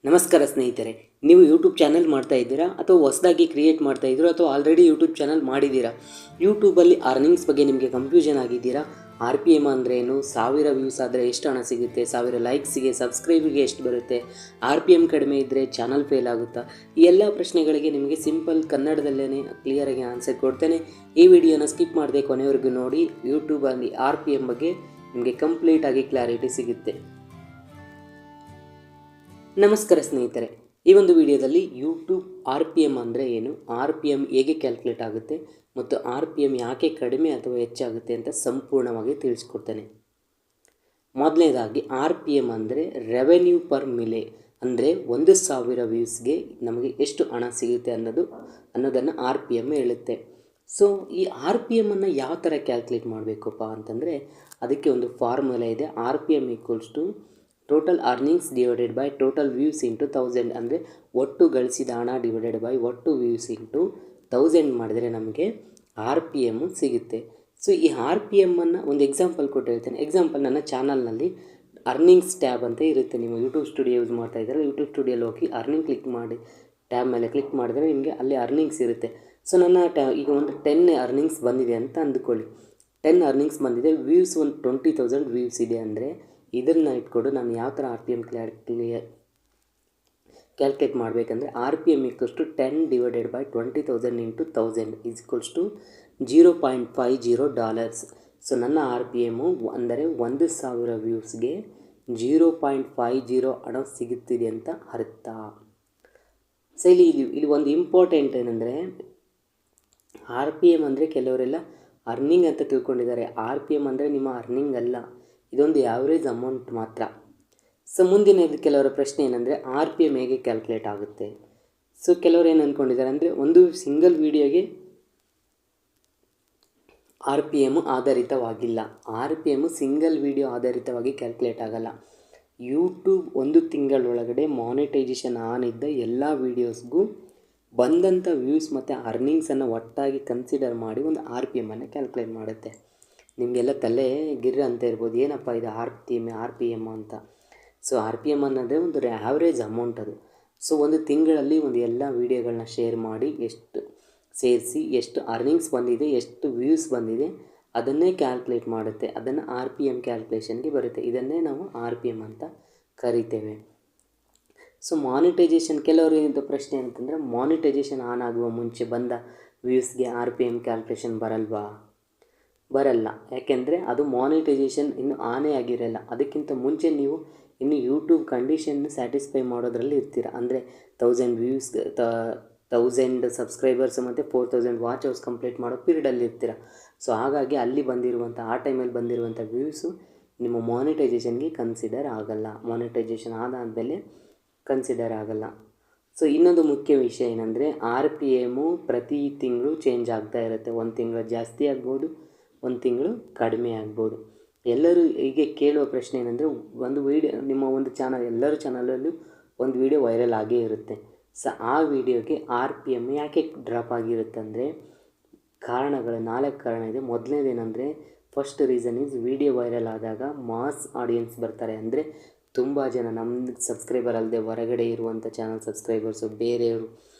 ನಮಸ್ಕಾರ ಸ್ನೇಹಿತರೆ, ನೀವು ಯೂಟ್ಯೂಬ್ ಚಾನಲ್ ಮಾಡ್ತಾ ಇದ್ದೀರಾ ಅಥವಾ ಹೊಸದಾಗಿ ಕ್ರಿಯೇಟ್ ಮಾಡ್ತಾ ಇದ್ದೀರಾ ಅಥವಾ ಆಲ್ರೆಡಿ ಯೂಟ್ಯೂಬ್ ಚಾನಲ್ ಮಾಡಿದ್ದೀರಾ? ಯೂಟ್ಯೂಬಲ್ಲಿ ಅರ್ನಿಂಗ್ಸ್ ಬಗ್ಗೆ ನಿಮಗೆ ಕನ್ಫ್ಯೂಷನ್ ಆಗಿದ್ದೀರಾ? ಆರ್ ಪಿ ಎಮ್ ಅಂದರೆ ಏನು, 1000 ವ್ಯೂಸ್ ಆದರೆ ಎಷ್ಟು ಹಣ ಸಿಗುತ್ತೆ, 1000 ಲೈಕ್ಸಿಗೆ ಸಬ್ಸ್ಕ್ರೈಬಿಗೆ ಎಷ್ಟು ಬರುತ್ತೆ, ಆರ್ ಪಿ ಎಮ್ ಕಡಿಮೆ ಇದ್ದರೆ ಚಾನಲ್ ಫೇಲ್ ಆಗುತ್ತಾ? ಈ ಎಲ್ಲ ಪ್ರಶ್ನೆಗಳಿಗೆ ನಿಮಗೆ ಸಿಂಪಲ್ ಕನ್ನಡದಲ್ಲೇ ಕ್ಲಿಯರಾಗಿ ಆನ್ಸರ್ ಕೊಡ್ತೇನೆ. ಈ ವಿಡಿಯೋನ ಸ್ಕಿಪ್ ಮಾಡದೆ ಕೊನೆವರೆಗೂ ನೋಡಿ. ಯೂಟ್ಯೂಬಲ್ಲಿ ಆರ್ ಪಿ ಎಮ್ ಬಗ್ಗೆ ನಿಮಗೆ ಕಂಪ್ಲೀಟಾಗಿ ಕ್ಲಾರಿಟಿ ಸಿಗುತ್ತೆ. ನಮಸ್ಕಾರ ಸ್ನೇಹಿತರೆ, ಈ ಒಂದು ವಿಡಿಯೋದಲ್ಲಿ ಯೂಟ್ಯೂಬ್ ಆರ್ ಪಿ ಎಮ್ ಅಂದರೆ ಏನು, ಆರ್ ಪಿ ಎಮ್ ಹೇಗೆ ಕ್ಯಾಲ್ಕುಲೇಟ್ ಆಗುತ್ತೆ ಮತ್ತು ಆರ್ ಪಿ ಎಮ್ ಯಾಕೆ ಕಡಿಮೆ ಅಥವಾ ಹೆಚ್ಚಾಗುತ್ತೆ ಅಂತ ಸಂಪೂರ್ಣವಾಗಿ ತಿಳಿಸ್ಕೊಡ್ತೇನೆ. ಮೊದಲನೇದಾಗಿ ಆರ್ ಪಿ ಎಮ್ ಅಂದರೆ ರೆವೆನ್ಯೂ ಪರ್ ಮಿಲೆ, ಅಂದರೆ 1000 ವ್ಯೂಸ್ಗೆ ನಮಗೆ ಎಷ್ಟು ಹಣ ಸಿಗುತ್ತೆ ಅನ್ನೋದನ್ನು ಆರ್ ಪಿ ಎಮ್ ಹೇಳುತ್ತೆ. ಸೊ ಈ ಆರ್ ಪಿ ಎಮ್ಮನ್ನು ಯಾವ ಥರ ಕ್ಯಾಲ್ಕುಲೇಟ್ ಮಾಡಬೇಕಪ್ಪ ಅಂತಂದರೆ ಅದಕ್ಕೆ ಒಂದು ಫಾರ್ಮುಲಾ ಇದೆ. R P M equals to total earnings divided by total views into 1000, ಅಂದರೆ ಒಟ್ಟು ಗಳಿಸಿದ ಹಣ ಡಿವೈಡೆಡ್ ಬೈ ಒಟ್ಟು ವ್ಯೂಸ್ ಇಂಟು 1000 ಮಾಡಿದರೆ ನಮಗೆ ಆರ್ ಪಿ ಎಮ್ಮು ಸಿಗುತ್ತೆ. ಸೊ ಈ ಆರ್ ಪಿ ಎಮ್ಮನ್ನು ಒಂದು ಎಕ್ಸಾಂಪಲ್ ಕೊಟ್ಟಿರ್ತೇನೆ. ಎಕ್ಸಾಂಪಲ್, ನನ್ನ ಚಾನಲ್ನಲ್ಲಿ ಅರ್ನಿಂಗ್ಸ್ ಟ್ಯಾಬ್ ಅಂತ ಇರುತ್ತೆ. ನೀವು ಯೂಟ್ಯೂಬ್ ಸ್ಟುಡಿಯೋ ಯೂಸ್ ಮಾಡ್ತಾ ಇದ್ದರೆ ಯೂಟ್ಯೂಬ್ ಸ್ಟುಡಿಯೋಲ್ಲಿ ಹೋಗಿ ಅರ್ನಿಂಗ್ ಕ್ಲಿಕ್ ಮಾಡಿ, ಟ್ಯಾಬ್ ಮೇಲೆ ಕ್ಲಿಕ್ ಮಾಡಿದರೆ ನಿಮಗೆ ಅಲ್ಲಿ ಅರ್ನಿಂಗ್ಸ್ ಇರುತ್ತೆ. ಸೊ ನನ್ನ ಈಗ ಒಂದು 10 ಅರ್ನಿಂಗ್ಸ್ ಬಂದಿದೆ ಅಂತ ಅಂದ್ಕೊಳ್ಳಿ. 10 ಅರ್ನಿಂಗ್ಸ್ ಬಂದಿದೆ, ವ್ಯೂಸ್ ಒಂದು 20,000 ವ್ಯೂಸ್ ಇದೆ ಅಂದರೆ ಇದನ್ನು ಇಟ್ಕೊಂಡು ನಾನು ಯಾವ ಥರ ಆರ್ ಪಿ ಎಮ್ ಕ್ಯಾಲ್ಕುಲೇಟ್ ಮಾಡಬೇಕಂದ್ರೆ R P M equals to 10 divided by 20,000 into 1000 is equals to $0.50. So ನನ್ನ ಆರ್ ಪಿ ಎಮ್ಮು ಅಂದರೆ 1000 ವ್ಯೂಸ್ಗೆ 0.50 ಹಣ ಸಿಗುತ್ತಿದೆ ಅಂತ ಅರ್ಥ. ಸೊ ಇಲ್ಲಿ ಒಂದು ಇಂಪಾರ್ಟೆಂಟ್ ಏನಂದರೆ ಆರ್ ಪಿ ಎಮ್ ಅಂದರೆ ಕೆಲವರೆಲ್ಲ ಅರ್ನಿಂಗ್ ಅಂತ ತಿಳ್ಕೊಂಡಿದ್ದಾರೆ. ಆರ್ ಪಿ ಎಮ್ ಅಂದರೆ ನಿಮ್ಮ ಅರ್ನಿಂಗ್ ಅಲ್ಲ, ಇದೊಂದು ಆ್ಯಾವ್ರೇಜ್ ಅಮೌಂಟ್ ಮಾತ್ರ. ಸೊ ಮುಂದಿನ ಕೆಲವರ ಪ್ರಶ್ನೆ ಏನಂದರೆ ಆರ್ ಪಿ ಎಮ್ ಹೇಗೆ ಕ್ಯಾಲ್ಕುಲೇಟ್ ಆಗುತ್ತೆ? ಸೊ ಕೆಲವರು ಏನು ಅಂದ್ಕೊಂಡಿದ್ದಾರೆ ಅಂದರೆ ಒಂದು ಸಿಂಗಲ್ ವೀಡಿಯೋಗೆ ಆರ್ ಪಿ ಎಮ್ ಆಧಾರಿತವಾಗಿಲ್ಲ. R P M single video ಆಧಾರಿತವಾಗಿ ಕ್ಯಾಲ್ಕುಲೇಟ್ ಆಗಲ್ಲ. ಯೂಟ್ಯೂಬ್ ಒಂದು ತಿಂಗಳೊಳಗಡೆ ಮಾನಿಟೈಸೇಷನ್ ಆನ್ ಇದ್ದ ಎಲ್ಲ ವೀಡಿಯೋಸ್ಗೂ ಬಂದಂಥ ವ್ಯೂಸ್ ಮತ್ತು ಅರ್ನಿಂಗ್ಸನ್ನು ಒಟ್ಟಾಗಿ ಕನ್ಸಿಡರ್ ಮಾಡಿ ಒಂದು ಆರ್ ಪಿ ಎಮ್ಮನ್ನು ಕ್ಯಾಲ್ಕುಲೇಟ್ ಮಾಡುತ್ತೆ. ನಿಮಗೆಲ್ಲ ತಲೆ ಗಿರ್ರ ಅಂತ ಇರ್ಬೋದು, ಏನಪ್ಪ ಇದು ಆರ್ ಪಿ ಎಮ್ ಅಂತ. ಸೊ ಆರ್ ಪಿ ಎಮ್ ಅನ್ನೋದೇ ಒಂದು ಆ್ಯಾವ್ರೇಜ್ ಅಮೌಂಟ್ ಅದು. ಸೊ ಒಂದು ತಿಂಗಳಲ್ಲಿ ಒಂದು ಎಲ್ಲ ವೀಡಿಯೋಗಳನ್ನ ಶೇರ್ ಮಾಡಿ ಸೇರಿಸಿ ಎಷ್ಟು ಅರ್ನಿಂಗ್ಸ್ ಬಂದಿದೆ, ಎಷ್ಟು ವ್ಯೂಸ್ ಬಂದಿದೆ ಅದನ್ನೇ ಕ್ಯಾಲ್ಕುಲೇಟ್ ಮಾಡುತ್ತೆ. ಅದನ್ನು ಆರ್ ಪಿ ಎಮ್ ಕ್ಯಾಲ್ಕುಲೇಷನ್ಗೆ ಬರುತ್ತೆ. ಇದನ್ನೇ ನಾವು ಆರ್ ಪಿ ಎಮ್ ಅಂತ ಕರಿತೇವೆ. ಸೊ ಮಾನಿಟೈಸೇಷನ್, ಕೆಲವರು ಏನಿದೆ ಪ್ರಶ್ನೆ ಅಂತಂದರೆ ಮಾನಿಟೈಸೇಷನ್ ಆನ್ ಆಗುವ ಮುಂಚೆ ಬಂದ ವ್ಯೂಸ್ಗೆ ಆರ್ ಪಿ ಎಮ್ ಕ್ಯಾಲ್ಕುಲೇಷನ್ ಬರಲ್ಲ. ಯಾಕೆಂದರೆ ಅದು ಮಾನಿಟೈಸೇಷನ್ ಇನ್ನೂ ಆನೇ ಆಗಿರಲ್ಲ. ಅದಕ್ಕಿಂತ ಮುಂಚೆ ನೀವು ಇನ್ನು ಯೂಟ್ಯೂಬ್ ಕಂಡೀಷನ್ನು ಸ್ಯಾಟಿಸ್ಫೈ ಮಾಡೋದ್ರಲ್ಲಿ ಇರ್ತೀರ. ಅಂದರೆ 1000 ವ್ಯೂಸ್, 1000 ಸಬ್ಸ್ಕ್ರೈಬರ್ಸ್ ಮತ್ತು 4000 ವಾಚ್ ಅವರ್ಸ್ ಕಂಪ್ಲೀಟ್ ಮಾಡೋ ಪೀರಿಯಡಲ್ಲಿ ಇರ್ತೀರ. ಸೊ ಹಾಗಾಗಿ ಅಲ್ಲಿ ಬಂದಿರುವಂಥ ಆ ಟೈಮಲ್ಲಿ ಬಂದಿರುವಂಥ ವ್ಯೂಸು ನಿಮ್ಮ ಮಾನಿಟೈಸೇಷನ್ಗೆ ಕನ್ಸಿಡರ್ ಆಗಲ್ಲ. ಮಾನಿಟೈಸೇಷನ್ ಆದಾದಮೇಲೆ ಕನ್ಸಿಡರ್ ಆಗಲ್ಲ. ಸೊ ಇನ್ನೊಂದು ಮುಖ್ಯ ವಿಷಯ ಏನಂದರೆ ಆರ್ ಪಿ ಎಮ್ಮು ಪ್ರತಿ ತಿಂಗಳು ಚೇಂಜ್ ಆಗ್ತಾ ಇರುತ್ತೆ. ಒಂದು ತಿಂಗಳು ಜಾಸ್ತಿ ಆಗ್ಬೋದು, ಒಂದು ತಿಂಗಳು ಕಡಿಮೆ ಆಗ್ಬೋದು. ಎಲ್ಲರೂ ಹೀಗೆ ಕೇಳುವ ಪ್ರಶ್ನೆ ಏನಂದರೆ ಒಂದು ವೀಡಿಯೋ, ನಿಮ್ಮ ಒಂದು ಚಾನಲ್, ಎಲ್ಲರ ಚಾನಲಲ್ಲೂ ಒಂದು ವೀಡಿಯೋ ವೈರಲ್ ಆಗೇ ಇರುತ್ತೆ. ಸೊ ಆ ವಿಡಿಯೋಗೆ ಆರ್ ಪಿ ಎಮ್ ಯಾಕೆ ಡ್ರಾಪ್ ಆಗಿರುತ್ತೆ ಅಂದರೆ ಕಾರಣಗಳು 4 ಕಾರಣ ಇದೆ. ಮೊದಲನೇದೇನೆಂದರೆ first reason is video viral ಆದಾಗ ಮಾಸ್ ಆಡಿಯನ್ಸ್ ಬರ್ತಾರೆ. ಅಂದರೆ ತುಂಬ ಜನ ನಮ್ಮ ಸಬ್ಸ್ಕ್ರೈಬರ್ ಅಲ್ಲದೆ ಹೊರಗಡೆ ಇರುವಂಥ ಚಾನಲ್ ಸಬ್ಸ್ಕ್ರೈಬರ್ಸು, ಬೇರೆಯವರು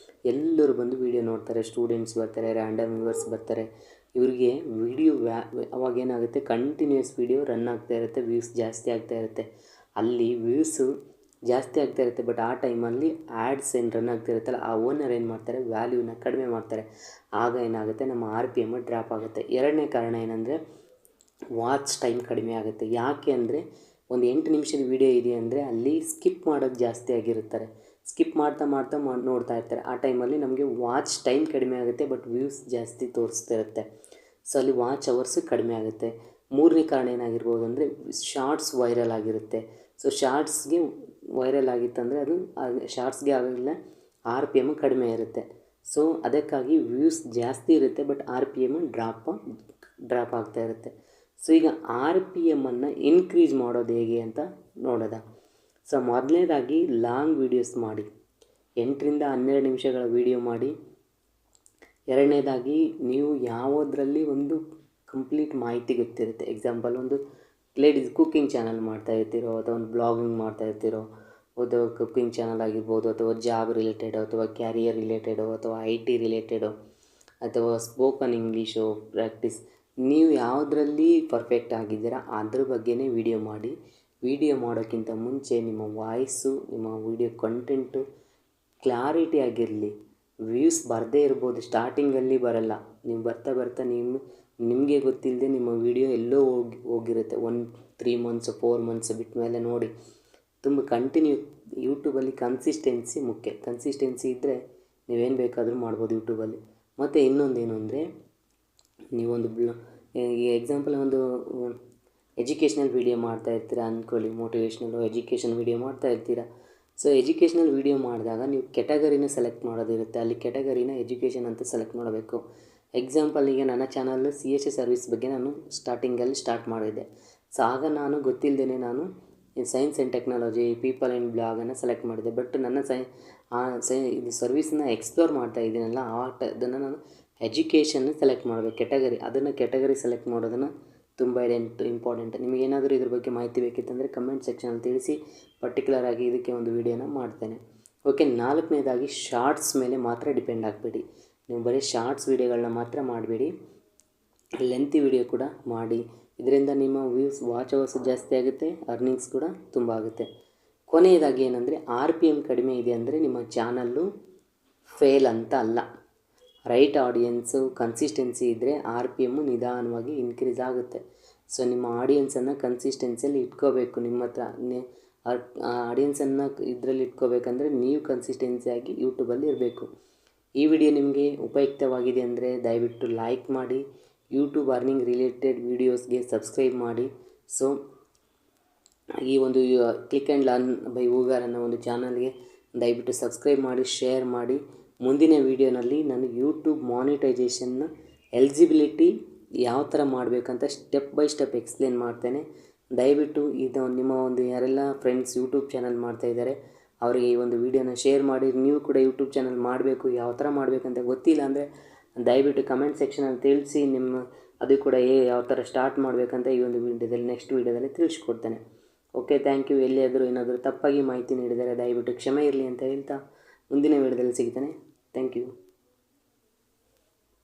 ಎಲ್ಲರೂ ಬಂದು ವೀಡಿಯೋ ನೋಡ್ತಾರೆ. ಸ್ಟೂಡೆಂಟ್ಸ್ ಬರ್ತಾರೆ, ರ್ಯಾಂಡಮ್ ವ್ಯೂವರ್ಸ್ ಬರ್ತಾರೆ. ಇವರಿಗೆ ವೀಡಿಯೋ ಅವಾಗೇನಾಗುತ್ತೆ, ಕಂಟಿನ್ಯೂಸ್ ವೀಡಿಯೋ ರನ್ ಆಗ್ತಾ ಇರುತ್ತೆ, ವ್ಯೂಸ್ ಜಾಸ್ತಿ ಆಗ್ತಾ ಇರುತ್ತೆ. ಅಲ್ಲಿ ವ್ಯೂಸು ಜಾಸ್ತಿ ಆಗ್ತಾ ಇರುತ್ತೆ, ಬಟ್ ಆ ಟೈಮಲ್ಲಿ ಆ್ಯಡ್ಸ್ ಏನು ರನ್ ಆಗ್ತಿರುತ್ತಲ್ಲ, ಆ ಓನರ್ ಏನು ಮಾಡ್ತಾರೆ, ವ್ಯಾಲ್ಯೂನ ಕಡಿಮೆ ಮಾಡ್ತಾರೆ. ಆಗ ಏನಾಗುತ್ತೆ, ನಮ್ಮ ಆರ್ ಪಿ ಎಮ್ ಡ್ರಾಪ್ ಆಗುತ್ತೆ. ಎರಡನೇ ಕಾರಣ ಏನಂದರೆ ವಾಚ್ ಟೈಮ್ ಕಡಿಮೆ ಆಗುತ್ತೆ. ಯಾಕೆ ಅಂದರೆ ಒಂದು 8 ನಿಮಿಷದ ವೀಡಿಯೋ ಇದೆ ಅಂದರೆ ಅಲ್ಲಿ ಸ್ಕಿಪ್ ಮಾಡೋದು ಜಾಸ್ತಿ ಆಗಿರುತ್ತಾರೆ. ಸ್ಕಿಪ್ ಮಾಡ್ತಾ ನೋಡ್ತಾ ಇರ್ತಾರೆ. ಆ ಟೈಮಲ್ಲಿ ನಮಗೆ ವಾಚ್ ಟೈಮ್ ಕಡಿಮೆ ಆಗುತ್ತೆ, ಬಟ್ ವ್ಯೂಸ್ ಜಾಸ್ತಿ ತೋರಿಸ್ತಿರುತ್ತೆ. ಸೊ ಅಲ್ಲಿ ವಾಚ್ ಅವರ್ಸು ಕಡಿಮೆ ಆಗುತ್ತೆ. ಮೂರನೇ ಕಾರಣ ಏನಾಗಿರ್ಬೋದು ಅಂದರೆ ಶಾರ್ಟ್ಸ್ ವೈರಲ್ ಆಗಿರುತ್ತೆ. ಸೊ ಶಾರ್ಟ್ಸ್ಗೆ ವೈರಲ್ ಆಗಿತ್ತಂದರೆ ಅದು ಶಾರ್ಟ್ಸ್ಗೆ ಆಗಲಿಲ್ಲ, ಆರ್ ಪಿ ಎಮ್ ಕಡಿಮೆ ಇರುತ್ತೆ. ಸೊ ಅದಕ್ಕಾಗಿ ವ್ಯೂಸ್ ಜಾಸ್ತಿ ಇರುತ್ತೆ, but R P M drop ಆಗ್ತಾ ಇರುತ್ತೆ. ಸೊ ಈಗ ಆರ್ ಪಿ ಎಮ್ಮನ್ನು ಇನ್ಕ್ರೀಸ್ ಮಾಡೋದು ಹೇಗೆ ಅಂತ ನೋಡೋದ. ಸೊ ಮೊದಲನೇದಾಗಿ ಲಾಂಗ್ ವೀಡಿಯೋಸ್ ಮಾಡಿ, 8ರಿಂದ 12 ನಿಮಿಷಗಳ ವೀಡಿಯೋ ಮಾಡಿ. ಎರಡನೇದಾಗಿ ನೀವು ಯಾವುದರಲ್ಲಿ ಒಂದು ಕಂಪ್ಲೀಟ್ ಮಾಹಿತಿ ಗೊತ್ತಿರುತ್ತೆ. ಎಕ್ಸಾಂಪಲ್, ಒಂದು ಲೇಡೀಸ್ ಕುಕ್ಕಿಂಗ್ ಚಾನಲ್ ಮಾಡ್ತಾ ಇರ್ತೀರೋ ಅಥವಾ ಒಂದು ಬ್ಲಾಗಿಂಗ್ ಮಾಡ್ತಾ ಇರ್ತೀರೋ ಅಥವಾ ಕುಕ್ಕಿಂಗ್ ಚಾನಲ್ ಆಗಿರ್ಬೋದು, ಅಥವಾ ಜಾಬ್ ರಿಲೇಟೆಡು, ಅಥವಾ ಕ್ಯಾರಿಯರ್ ರಿಲೇಟೆಡು, ಅಥವಾ IT ರಿಲೇಟೆಡು, ಅಥವಾ ಸ್ಪೋಕನ್ ಇಂಗ್ಲೀಷು ಪ್ರಾಕ್ಟೀಸ್, ನೀವು ಯಾವುದರಲ್ಲಿ ಪರ್ಫೆಕ್ಟ್ ಆಗಿದ್ದೀರಾ ಅದ್ರ ಬಗ್ಗೆನೇ ವಿಡಿಯೋ ಮಾಡಿ. ವಿಡಿಯೋ ಮಾಡೋಕ್ಕಿಂತ ಮುಂಚೆ ನಿಮ್ಮ ವಾಯ್ಸು, ನಿಮ್ಮ ವಿಡಿಯೋ ಕಂಟೆಂಟು ಕ್ಲಾರಿಟಿ ಆಗಿರಲಿ. ವ್ಯೂಸ್ ಬರದೇ ಇರ್ಬೋದು, ಸ್ಟಾರ್ಟಿಂಗಲ್ಲಿ ಬರಲ್ಲ, ನೀವು ಬರ್ತಾ ಬರ್ತಾ ನಿಮಗೆ ಗೊತ್ತಿಲ್ಲದೆ ನಿಮ್ಮ ವಿಡಿಯೋ ಎಲ್ಲೋ ಹೋಗಿರುತ್ತೆ. 3 ಮಂತ್ಸು 4 ಮಂತ್ಸ್ ಬಿಟ್ಟ ಮೇಲೆ ನೋಡಿ. ತುಂಬ ಯೂಟ್ಯೂಬಲ್ಲಿ ಕನ್ಸಿಸ್ಟೆನ್ಸಿ ಮುಖ್ಯ. ಕನ್ಸಿಸ್ಟೆನ್ಸಿ ಇದ್ದರೆ ನೀವೇನು ಬೇಕಾದರೂ ಮಾಡ್ಬೋದು ಯೂಟ್ಯೂಬಲ್ಲಿ. ಮತ್ತು ಇನ್ನೊಂದೇನು ಅಂದರೆ, ನೀವೊಂದು ಈ ಎಕ್ಸಾಂಪಲ್ ಒಂದು ಎಜುಕೇಷ್ನಲ್ ವೀಡಿಯೋ ಮಾಡ್ತಾ ಇರ್ತೀರ ಅಂದ್ಕೊಳ್ಳಿ, ಮೋಟಿವೇಶ್ನಲ್ಲು ಎಜುಕೇಷನ್ ವೀಡಿಯೋ ಮಾಡ್ತಾ ಇರ್ತೀರ. ಸೊ ಎಜುಕೇಷ್ನಲ್ ವೀಡಿಯೋ ಮಾಡಿದಾಗ ನೀವು ಕೆಟಗರಿನ ಸೆಲೆಕ್ಟ್ ಮಾಡೋದಿರುತ್ತೆ. ಅಲ್ಲಿ ಕೆಟಗರಿನ ಎಜುಕೇಷನ್ ಅಂತ ಸೆಲೆಕ್ಟ್ ಮಾಡಬೇಕು. ಎಕ್ಸಾಂಪಲ್, ಈಗ ನನ್ನ ಚಾನಲ್ CSA ಸರ್ವಿಸ್ ಬಗ್ಗೆ ನಾನು ಸ್ಟಾರ್ಟಿಂಗಲ್ಲಿ ಸ್ಟಾರ್ಟ್ ಮಾಡಿದ್ದೆ. ಸೊ ಆಗ ನಾನು ಗೊತ್ತಿಲ್ಲದೇ ನಾನು science and technology, people and ಬ್ಲಾಗನ್ನು ಸೆಲೆಕ್ಟ್ ಮಾಡಿದೆ. ಬಟ್ ನನ್ನ ಇದು ಸರ್ವಿಸನ್ನ ಎಕ್ಸ್ಪ್ಲೋರ್ ಮಾಡ್ತಾ ಇದ್ದೀನಲ್ಲ, ಅದನ್ನು ನಾನು ಎಜುಕೇಷನ್ನ ಸೆಲೆಕ್ಟ್ ಮಾಡಬೇಕು. ಕೆಟಗರಿ ಸೆಲೆಕ್ಟ್ ಮಾಡೋದನ್ನು ತುಂಬ ಇಂಪಾರ್ಟೆಂಟ್. ನಿಮಗೇನಾದರೂ ಇದ್ರ ಬಗ್ಗೆ ಮಾಹಿತಿ ಬೇಕಿತ್ತಂದರೆ ಕಮೆಂಟ್ ಸೆಕ್ಷನಲ್ಲಿ ತಿಳಿಸಿ. ಪರ್ಟಿಕ್ಯುಲರ್ ಆಗಿ ಇದಕ್ಕೆ ಒಂದು ವಿಡಿಯೋನ ಮಾಡ್ತೇನೆ. ಓಕೆ. 4ನೇದಾಗಿ, ಶಾರ್ಟ್ಸ್ ಮೇಲೆ ಮಾತ್ರ ಡಿಪೆಂಡ್ ಆಗಬೇಡಿ. ನೀವು ಬರೀ ಶಾರ್ಟ್ಸ್ ವೀಡಿಯೋಗಳನ್ನ ಮಾತ್ರ ಮಾಡಬೇಡಿ, ಲೆಂತಿ ವಿಡಿಯೋ ಕೂಡ ಮಾಡಿ. ಇದರಿಂದ ನಿಮ್ಮ ವಾಚ್ ಅವರ್ಸ್ ಜಾಸ್ತಿ ಆಗುತ್ತೆ, ಅರ್ನಿಂಗ್ಸ್ ಕೂಡ ತುಂಬ ಆಗುತ್ತೆ. ಕೊನೆಯದಾಗಿ ಏನಂದರೆ, RPM ಕಡಿಮೆ ಇದೆ ಅಂದರೆ ನಿಮ್ಮ ಚಾನಲ್ಲು ಫೇಲ್ ಅಂತ ಅಲ್ಲ. ರೈಟ್ ಆಡಿಯನ್ಸು, ಕನ್ಸಿಸ್ಟೆನ್ಸಿ ಇದ್ದರೆ RPM ನಿಧಾನವಾಗಿ ಇನ್ಕ್ರೀಸ್ ಆಗುತ್ತೆ. ಸೊ ನಿಮ್ಮ ಆಡಿಯನ್ಸನ್ನು ಕನ್ಸಿಸ್ಟೆನ್ಸಿಯಲ್ಲಿ ಇಟ್ಕೋಬೇಕು. ನಿಮ್ಮ ಹತ್ರ ಆಡಿಯನ್ಸನ್ನು ಇದರಲ್ಲಿ ಇಟ್ಕೋಬೇಕಂದ್ರೆ ನೀವು ಕನ್ಸಿಸ್ಟೆನ್ಸಿಯಾಗಿ ಯೂಟ್ಯೂಬಲ್ಲಿ ಇರಬೇಕು. ಈ ವಿಡಿಯೋ ನಿಮಗೆ ಉಪಯುಕ್ತವಾಗಿದೆ ಅಂದರೆ ದಯವಿಟ್ಟು ಲೈಕ್ ಮಾಡಿ. ಯೂಟ್ಯೂಬ್ ಅರ್ನಿಂಗ್ ರಿಲೇಟೆಡ್ ವೀಡಿಯೋಸ್ಗೆ ಸಬ್ಸ್ಕ್ರೈಬ್ ಮಾಡಿ. ಸೊ ಈ ಒಂದು ಕ್ಲಿಕ್ ಆ್ಯಂಡ್ ಲರ್ನ್ ಬೈ ಊಗಾರ್ ಅನ್ನೋ ಒಂದು ಚಾನಲ್ಗೆ ದಯವಿಟ್ಟು ಸಬ್ಸ್ಕ್ರೈಬ್ ಮಾಡಿ, ಶೇರ್ ಮಾಡಿ. ಮುಂದಿನ ವೀಡಿಯೋನಲ್ಲಿ ನಾನು ಯೂಟ್ಯೂಬ್ ಮಾನಿಟೈಜೇಷನ್ನ ಎಲಿಜಿಬಿಲಿಟಿ ಯಾವ ಥರ ಮಾಡಬೇಕಂತ ಸ್ಟೆಪ್ ಬೈ ಸ್ಟೆಪ್ ಎಕ್ಸ್ಪ್ಲೇನ್ ಮಾಡ್ತೇನೆ. ದಯವಿಟ್ಟು ಇದು ನಿಮ್ಮ ಒಂದು ಯಾರೆಲ್ಲ ಫ್ರೆಂಡ್ಸ್ ಯೂಟ್ಯೂಬ್ ಚಾನಲ್ ಮಾಡ್ತಾಯಿದ್ದಾರೆ ಅವರಿಗೆ ಈ ಒಂದು ವೀಡಿಯೋನ ಶೇರ್ ಮಾಡಿ. ನೀವು ಕೂಡ ಯೂಟ್ಯೂಬ್ ಚಾನಲ್ ಮಾಡಬೇಕು, ಯಾವ ಥರ ಮಾಡಬೇಕಂತ ಗೊತ್ತಿಲ್ಲ ಅಂದರೆ ದಯವಿಟ್ಟು ಕಮೆಂಟ್ ಸೆಕ್ಷನಲ್ಲಿ ತಿಳಿಸಿ. ಅದು ಕೂಡ ಯಾವ ಥರ ಸ್ಟಾರ್ಟ್ ಮಾಡಬೇಕಂತ ಈ ಒಂದು ನೆಕ್ಸ್ಟ್ ವೀಡಿಯೋದಲ್ಲಿ ತಿಳಿಸ್ಕೊಡ್ತೇನೆ. Okay, thank you. ಎಲ್ಲಿಯಾದರೂ ಏನಾದರೂ ತಪ್ಪಾಗಿ ಮಾಹಿತಿ ನೀಡಿದರೆ ದಯವಿಟ್ಟು ಕ್ಷಮೆ ಇರಲಿ ಅಂತ ಹೇಳ್ತಾ ಮುಂದಿನ ವೀಡಿಯೋದಲ್ಲಿ ಸಿಗ್ತೇನೆ. Thank you.